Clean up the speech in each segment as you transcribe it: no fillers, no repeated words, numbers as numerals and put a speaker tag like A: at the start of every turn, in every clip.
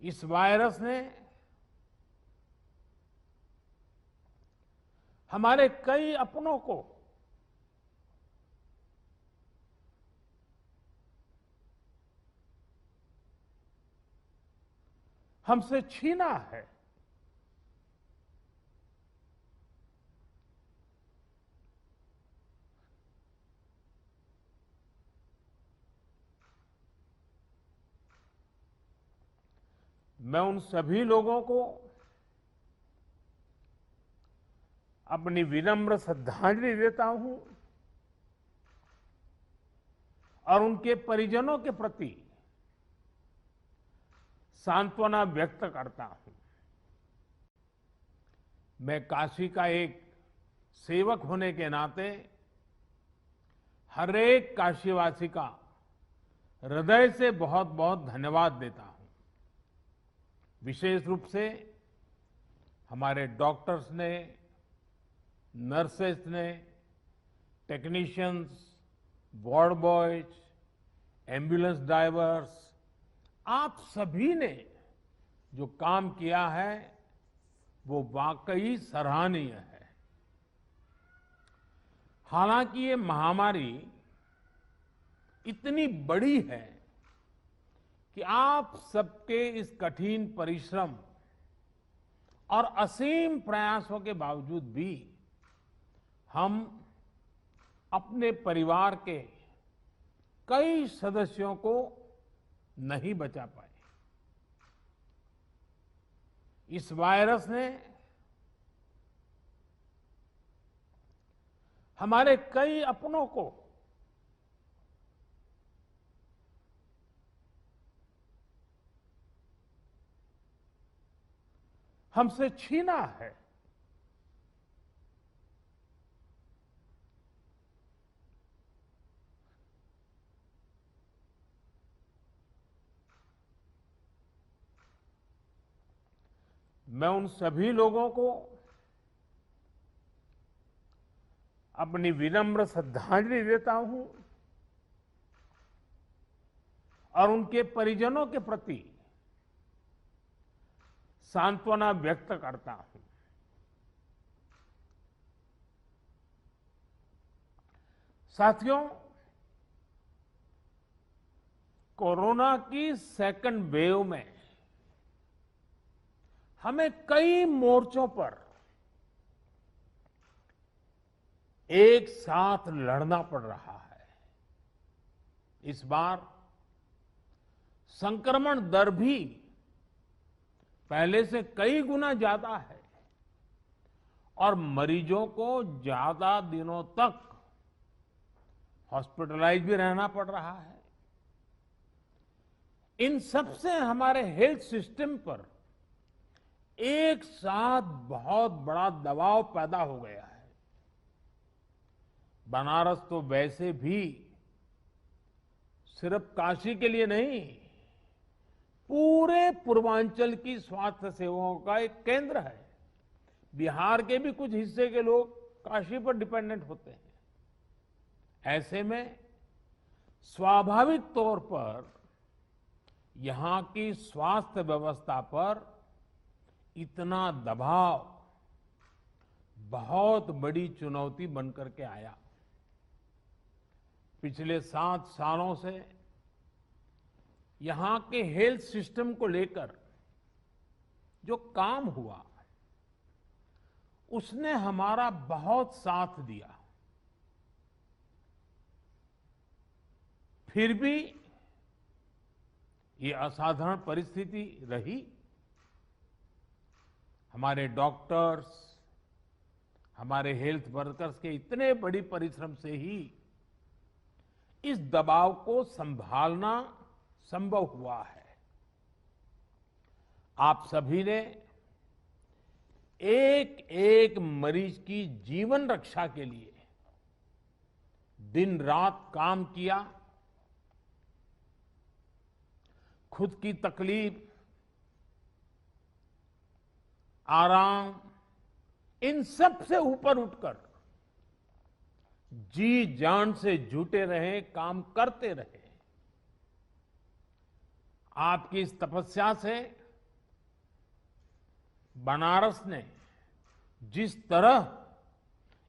A: इस वायरस ने हमारे कई अपनों को हमसे छीना है। मैं उन सभी लोगों को अपनी विनम्र श्रद्धांजलि देता हूं और उनके परिजनों के प्रति सांत्वना व्यक्त करता हूं। मैं काशी का एक सेवक होने के नाते हर एक काशीवासी का हृदय से बहुत बहुत धन्यवाद देता हूं। विशेष रूप से हमारे डॉक्टर्स ने, नर्सेस ने, technicians, ward boys, ambulance drivers, आप सभी ने जो काम किया है वो वाकई सराहनीय है। हालांकि ये महामारी इतनी बड़ी है कि आप सबके इस कठिन परिश्रम और असीम प्रयासों के बावजूद भी हम अपने परिवार के कई सदस्यों को नहीं बचा पाए। इस वायरस ने हमारे कई अपनों को हमसे छीना है। मैं उन सभी लोगों को अपनी विनम्र श्रद्धांजलि देता हूं और उनके परिजनों के प्रति सांत्वना व्यक्त करता हूं। साथियों, कोरोना की सेकंड वेव में हमें कई मोर्चों पर एक साथ लड़ना पड़ रहा है। इस बार संक्रमण दर भी पहले से कई गुना ज्यादा है और मरीजों को ज्यादा दिनों तक हॉस्पिटलाइज भी रहना पड़ रहा है। इन सब से हमारे हेल्थ सिस्टम पर एक साथ बहुत बड़ा दबाव पैदा हो गया है। बनारस तो वैसे भी सिर्फ काशी के लिए नहीं, पूरे पूर्वांचल की स्वास्थ्य सेवाओं का एक केंद्र है। बिहार के भी कुछ हिस्से के लोग काशी पर डिपेंडेंट होते हैं। ऐसे में स्वाभाविक तौर पर यहां की स्वास्थ्य व्यवस्था पर इतना दबाव बहुत बड़ी चुनौती बनकर के आया। पिछले 7 सालों से यहां के हेल्थ सिस्टम को लेकर जो काम हुआ उसने हमारा बहुत साथ दिया। फिर भी ये असाधारण परिस्थिति रही। हमारे डॉक्टर्स, हमारे हेल्थ वर्कर्स के इतने बड़ी परिश्रम से ही इस दबाव को संभालना संभव हुआ है। आप सभी ने एक एक मरीज की जीवन रक्षा के लिए दिन रात काम किया। खुद की तकलीफ, आराम, इन सब से ऊपर उठकर जी जान से जुटे रहे, काम करते रहे। आपकी इस तपस्या से बनारस ने जिस तरह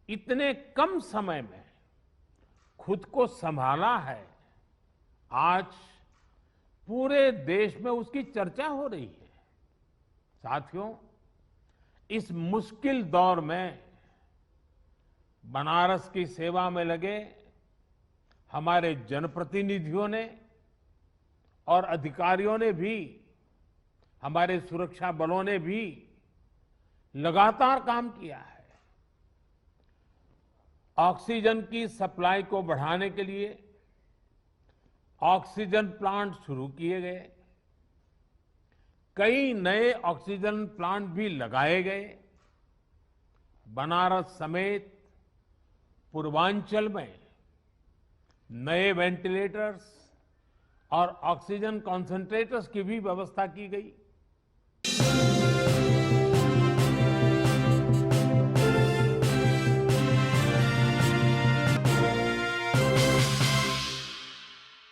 A: इतने कम समय में खुद को संभाला है, आज पूरे देश में उसकी चर्चा हो रही है। साथियों, इस मुश्किल दौर में बनारस की सेवा में लगे हमारे जनप्रतिनिधियों ने और अधिकारियों ने भी, हमारे सुरक्षा बलों ने भी लगातार काम किया है। ऑक्सीजन की सप्लाई को बढ़ाने के लिए ऑक्सीजन प्लांट शुरू किए गए, कई नए ऑक्सीजन प्लांट भी लगाए गए। बनारस समेत पूर्वांचल में नए वेंटिलेटर्स और ऑक्सीजन कॉन्सेंट्रेटर्स की भी व्यवस्था की गई।